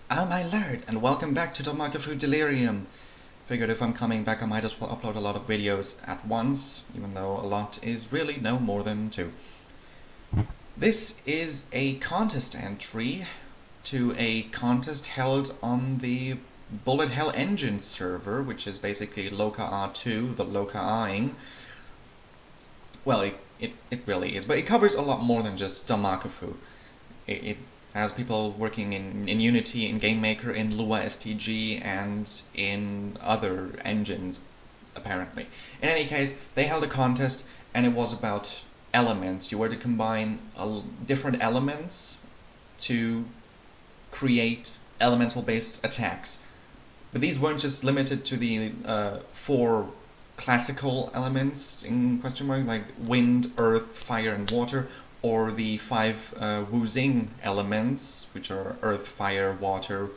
My lord, and welcome back to Danmakufu Delirium. Figured if I'm coming back I might as well upload a lot of videos at once, even though a lot is really no more than two. This is a contest entry to a contest held on the Bullet Hell Engine server, which is basically Loka R2, the Loka R-ing. Well, it really is, but it covers a lot more than just Danmakufu. It has people working in Unity, in GameMaker, in Lua STG, and in other engines, apparently. In any case, they held a contest, and it was about elements. You were to combine different elements to create elemental-based attacks. But these weren't just limited to the 4 classical elements in question mark, like wind, earth, fire, and water, or the 5 Wu Xing elements, which are earth, fire, water,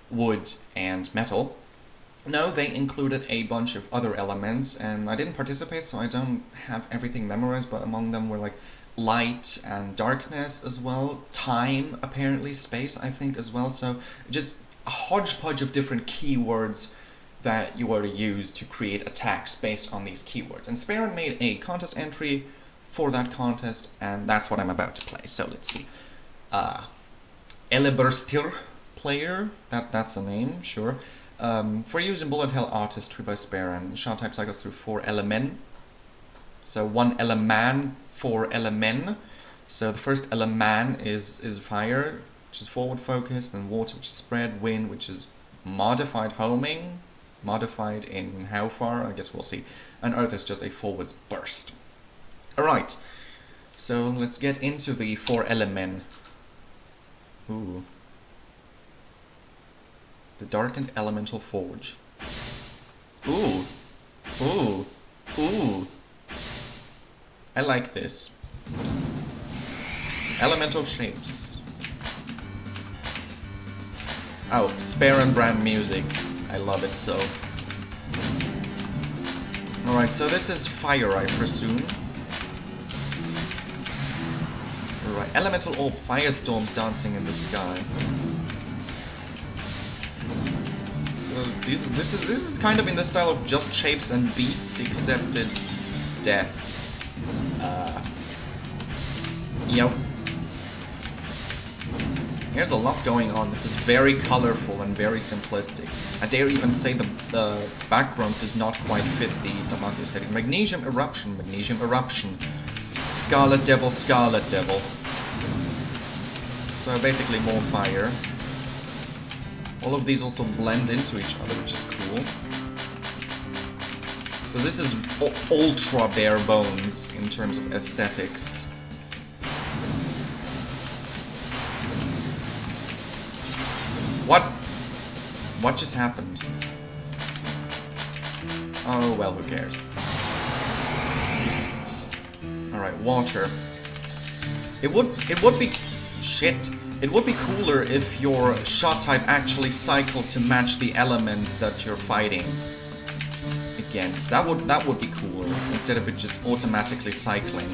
wood, and metal. No, they included a bunch of other elements, and I didn't participate, so I don't have everything memorized, but among them were like light and darkness as well, time, apparently, space, I think, as well, so just a hodgepodge of different keywords that you were to use to create attacks based on these keywords. And Sparen made a contest entry for that contest, and that's what I'm about to play. So let's see. Eleberstir player, that's a name, sure. For use in Bullet Hell Artistry by Sparen. Shot type cycles through 4 elemen. So 1 eleman, 4 elemen. So the first eleman is fire, which is forward focused, and water, which is spread, wind, which is modified homing, modified in how far, I guess we'll see, and earth is just a forwards burst. Alright, so let's get into the 4 elemen. Ooh. The Darkened Elemental Forge. Ooh. Ooh. Ooh. I like this. Elemental shapes. Oh, Sparen brand music. I love it so. Alright, so this is fire, I presume. Right, elemental orb, firestorms dancing in the sky. This is kind of in the style of just shapes and beats, except it's death. Yep. There's a lot going on. This is very colorful and very simplistic. I dare even say the background does not quite fit the Danmakufu aesthetic. Magnesium eruption, magnesium eruption. Scarlet devil, scarlet devil. So basically more fire. All of these also blend into each other, which is cool. So this is ultra bare bones in terms of aesthetics. What just happened? Oh, well, who cares? Alright, water. It would be... Shit. It would be cooler if your shot type actually cycled to match the element that you're fighting against. That would be cooler, instead of it just automatically cycling.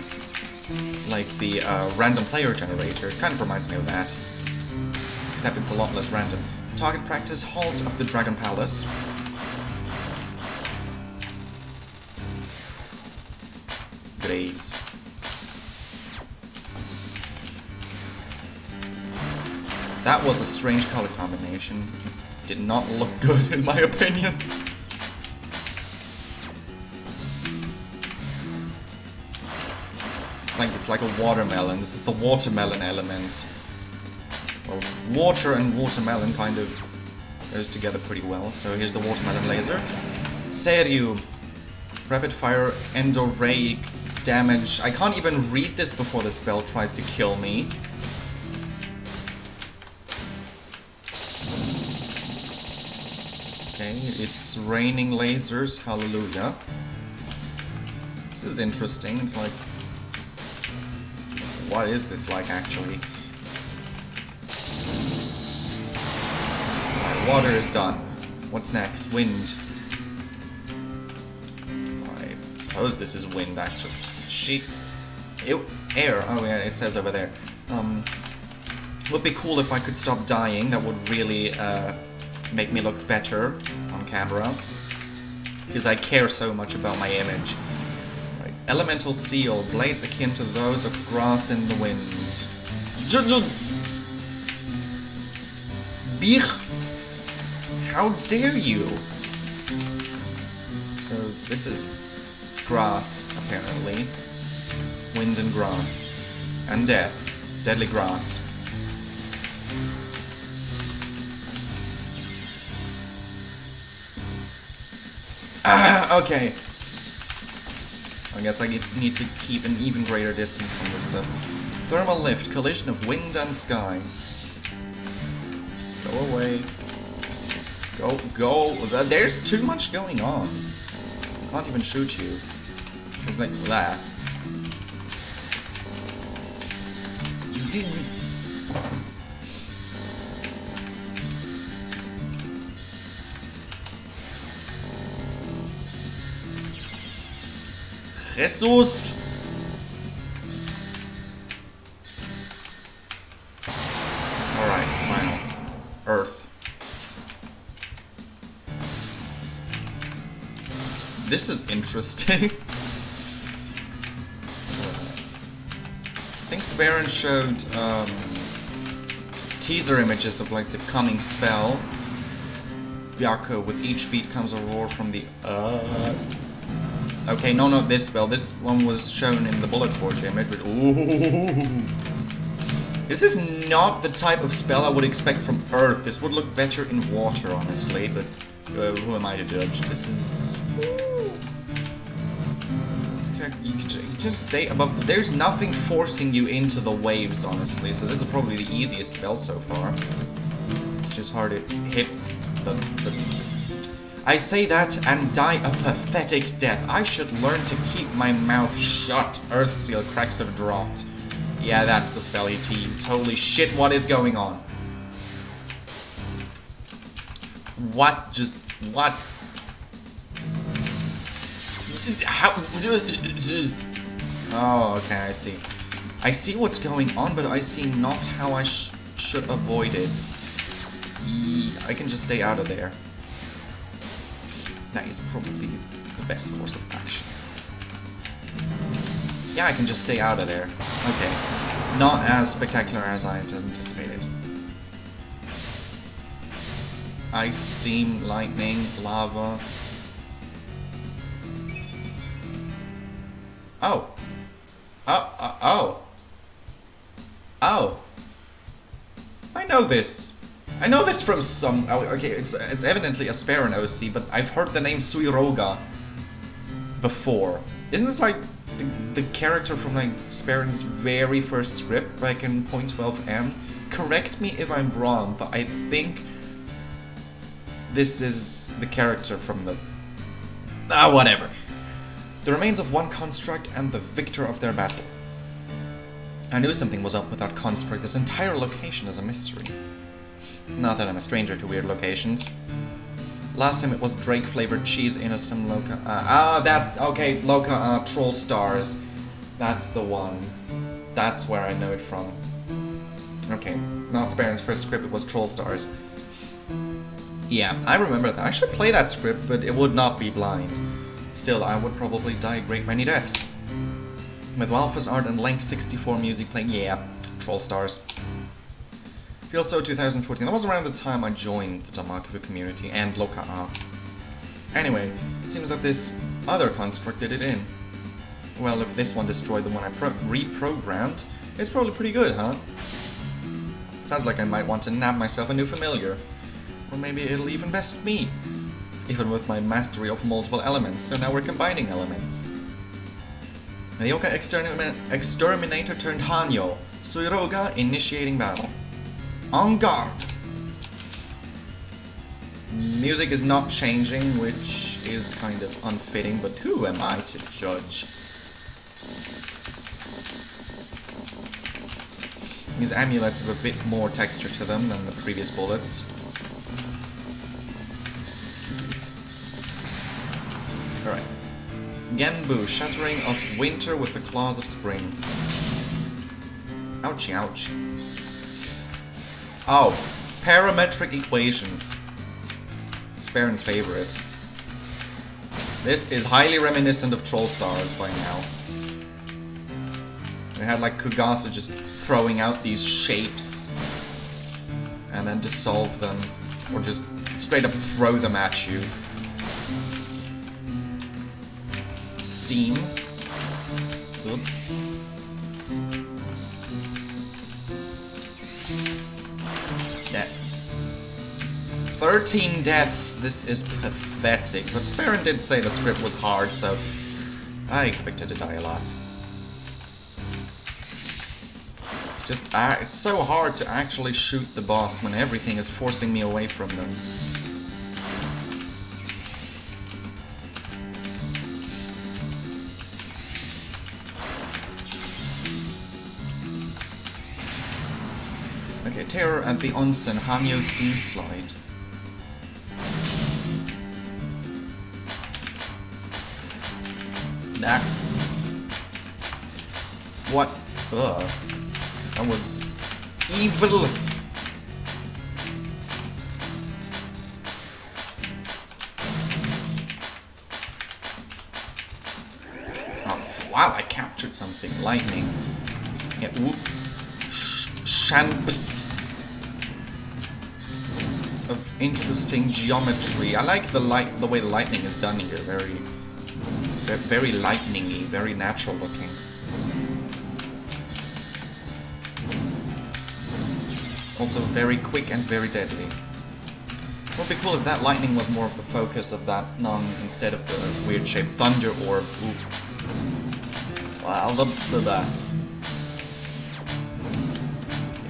Like the random player generator. It kind of reminds me of that. Except it's a lot less random. Target practice, halls of the Dragon Palace. Graze. That was a strange color combination. Did not look good in my opinion. It's like a watermelon. This is the watermelon element. Well, water and watermelon kind of goes together pretty well. So here's the watermelon laser. Seiryu. Rapid fire endoraic damage. I can't even read this before the spell tries to kill me. Okay, it's raining lasers. Hallelujah. This is interesting. It's like... What is this like, actually? Water is done. What's next? Wind. I suppose this is wind, actually. Air. Oh yeah, it says over there. Would be cool if I could stop dying. That would really make me look better on camera. Because I care so much about my image. Right. Elemental seal. Blades akin to those of grass in the wind. Bich! How dare you? So this is grass, apparently. Wind and grass. And death. Deadly grass. Okay. I guess I need to keep an even greater distance from this stuff. Thermal lift. Collision of wind and sky. Go away. Go. There's too much going on. I can't even shoot you. It's like that. Jesus! Alright, final. Earth. This is interesting. I think Sparen showed teaser images of like the coming spell. Byaku, with each beat comes a roar from the Okay, no, not this spell. This one was shown in the Bullet Forge image, but ooh. This is not the type of spell I would expect from Earth. This would look better in water, honestly, but who am I to judge? This is... You can just stay above... There's nothing forcing you into the waves, honestly, so this is probably the easiest spell so far. It's just hard to hit the... I say that and die a pathetic death. I should learn to keep my mouth shut. Earthseal cracks have dropped. Yeah, that's the spell he teased. Holy shit, what is going on? What? Just... What? How? Oh, okay, I see. I see what's going on, but I see not how I should avoid it. I can just stay out of there. That is probably the best course of action. Yeah, I can just stay out of there. Okay. Not as spectacular as I had anticipated. Ice, steam, lightning, lava. Oh. Oh. I know this. I know this from some... Oh, okay, it's evidently a Sparen OC, but I've heard the name Suiroga before. Isn't this like the character from like Sparen's very first script, like in 0.12m? Correct me if I'm wrong, but I think this is the character from the... whatever. The remains of one construct and the victor of their battle. I knew something was up with that construct. This entire location is a mystery. Not that I'm a stranger to weird locations. Last time it was Drake-flavored cheese in a some Loca... that's... Okay, Loca, Troll Stars. That's the one. That's where I know it from. Okay, not Sparen's first script, it was Troll Stars. Yeah, I remember that. I should play that script, but it would not be blind. Still, I would probably die a great many deaths. With Walfus art and Link 64 music playing, yeah, Troll Stars. Feels so 2014. That was around the time I joined the Danmakufu community and Loka. Anyway, seems that this other construct did it in. Well, if this one destroyed the one I reprogrammed, it's probably pretty good, huh? Sounds like I might want to nab myself a new familiar. Or maybe it'll even best me. Even with my mastery of multiple elements, so now we're combining elements. The Yoka Exterminator turned Hanyo. Suiroga initiating battle. En garde! Music is not changing, which is kind of unfitting, but who am I to judge? These amulets have a bit more texture to them than the previous bullets. Alright. Genbu, shattering of winter with the claws of spring. Ouchie, ouch. Oh, parametric equations. Sparen's favorite. This is highly reminiscent of Troll Stars by now. We had like Kugasa just throwing out these shapes and then dissolve them, or just straight up throw them at you. Steam. Good. Yeah. 13 deaths, this is pathetic. But Sparen did say the script was hard, so I expected to die a lot. It's just, it's so hard to actually shoot the boss when everything is forcing me away from them. Okay, Terror at the Onsen, Hanyo Steam Slide. Nah. What? Ugh. That was evil. Oh, wow, I captured something. Lightning. Yeah, whoop. Shamps of interesting geometry. I like the way the lightning is done here. Very lightning-y, very natural looking. It's also very quick and very deadly. It would be cool if that lightning was more of the focus of that instead of the weird shaped thunder orb. Ooh. Well,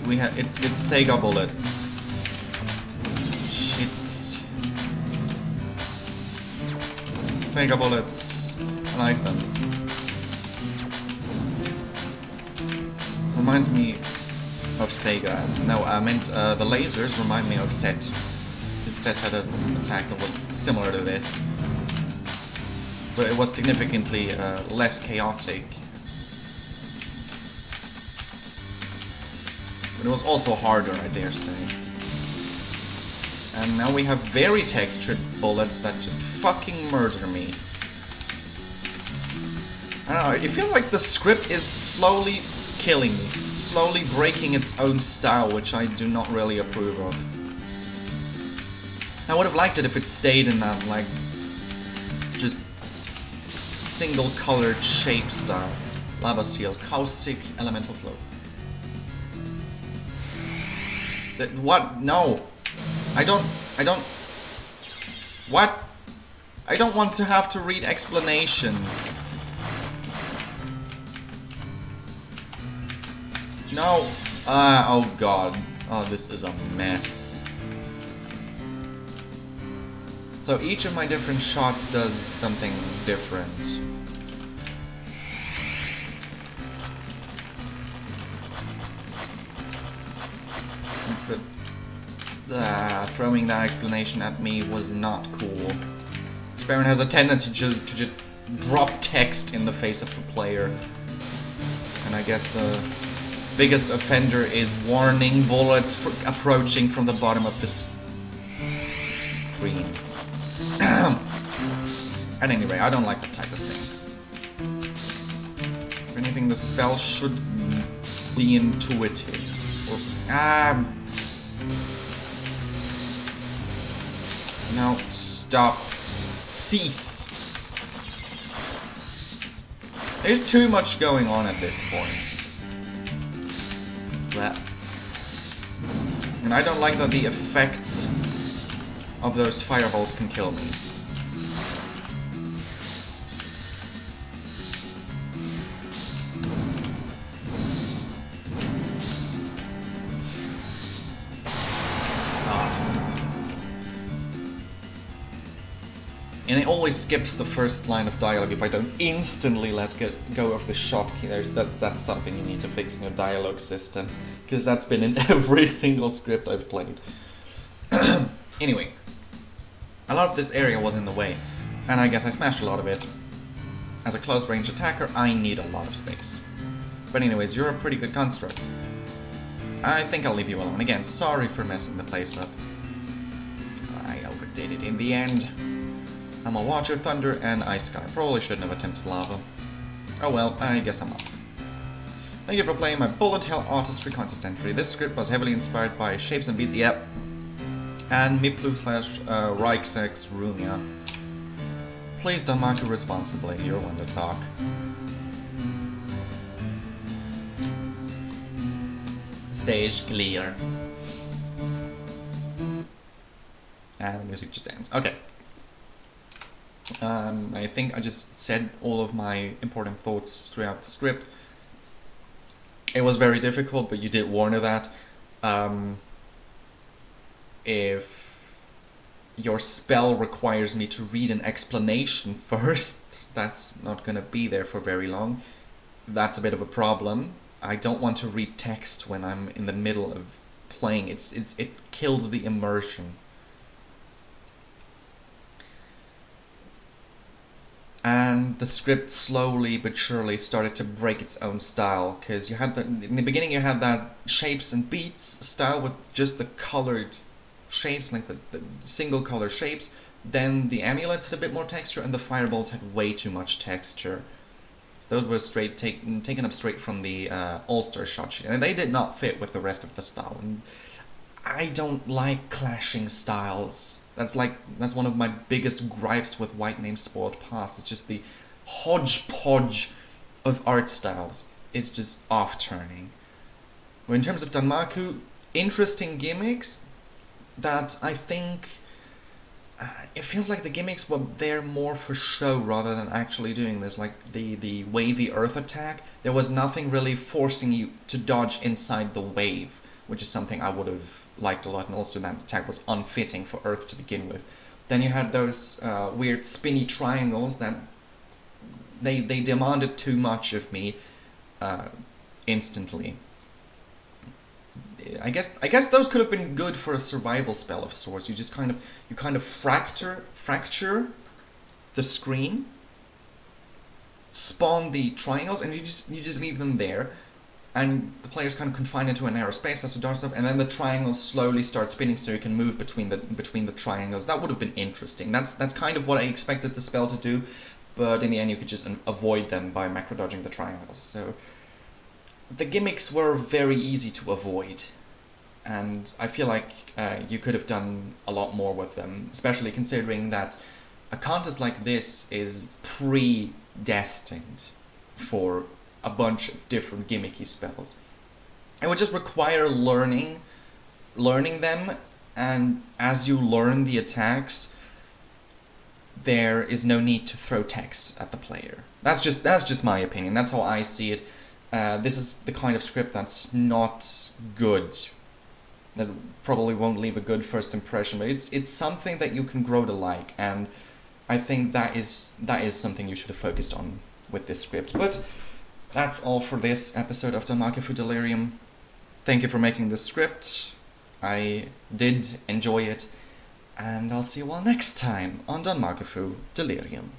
we have it's Sega bullets. Shit. Sega bullets. I like them. Reminds me of Sega. No, I meant the lasers remind me of Set. Because Set had an attack that was similar to this. But it was significantly less chaotic. But it was also harder, I dare say. And now we have very textured bullets that just fucking murder me. I don't know, it feels like the script is slowly killing me. Slowly breaking its own style, which I do not really approve of. I would have liked it if it stayed in that, like, just single-colored shape style. Lava Seal, Caustic, Elemental Flow. What? No! I don't... What? I don't want to have to read explanations. No! Oh god. Oh, this is a mess. So each of my different shots does something different. But throwing that explanation at me was not cool. Sparen has a tendency to just drop text in the face of the player. And I guess the biggest offender is warning bullets approaching from the bottom of the screen. At any rate, I don't like that type of thing. If anything, the spell should be intuitive. Or, no, stop. Cease. There's too much going on at this point. And I don't like that the effects of those fireballs can kill me. And it always skips the first line of dialogue if I don't instantly let go of the shot key. That's something you need to fix in your dialogue system, because that's been in every single script I've played. Anyway, a lot of this area was in the way, and I guess I smashed a lot of it. As a close-range attacker, I need a lot of space. But anyways, you're a pretty good construct. I think I'll leave you alone. Again, sorry for messing the place up. I overdid it in the end. I'm a Water, Thunder, and Ice Sky. Probably shouldn't have attempted Lava. Oh well, I guess I'm off. Thank you for playing my Bullet Hell Artistry contest entry. This script was heavily inspired by Shapes and Beats, yep, and Miplu / Reichsex Runia. Please Danmaku responsibly, you're one to talk. Stage clear. And the music just ends. Okay. I think I just said all of my important thoughts throughout the script. It was very difficult, but you did warn of that. If your spell requires me to read an explanation first, that's not going to be there for very long. That's a bit of a problem. I don't want to read text when I'm in the middle of playing. It kills the immersion. And the script slowly but surely started to break its own style, because you had in the beginning you had that Shapes and Beats style with just the colored shapes, like the single color shapes. Then the amulets had a bit more texture, and the fireballs had way too much texture. So those were taken up straight from the All-Star shot sheet, and they did not fit with the rest of the style. And I don't like clashing styles. That's one of my biggest gripes with White Name Spoiled Past. It's just the hodgepodge of art styles is just off-turning. Well, in terms of Danmaku, interesting gimmicks that I think it feels like the gimmicks were there more for show rather than actually doing this. Like the wavy earth attack, there was nothing really forcing you to dodge inside the wave, which is something I would have liked a lot, and also that attack was unfitting for Earth to begin with. Then you had those weird spinny triangles that they demanded too much of me instantly. I guess those could have been good for a survival spell of sorts. You just kind of fracture the screen, spawn the triangles, and you just leave them there. And the player's kind of confined into a narrow space, that's the dark stuff, and then the triangles slowly start spinning so you can move between the triangles. That would have been interesting. That's kind of what I expected the spell to do, but in the end you could just avoid them by macro dodging the triangles. So the gimmicks were very easy to avoid, and I feel like you could have done a lot more with them, especially considering that a contest like this is predestined for a bunch of different gimmicky spells. It would just require learning them, and as you learn the attacks, there is no need to throw text at the player. That's just my opinion. That's how I see it. This is the kind of script that's not good. That probably won't leave a good first impression, but it's something that you can grow to like, and I think that is something you should have focused on with this script. But that's all for this episode of Danmakufu Delirium. Thank you for making this script. I did enjoy it, and I'll see you all next time on Danmakufu Delirium.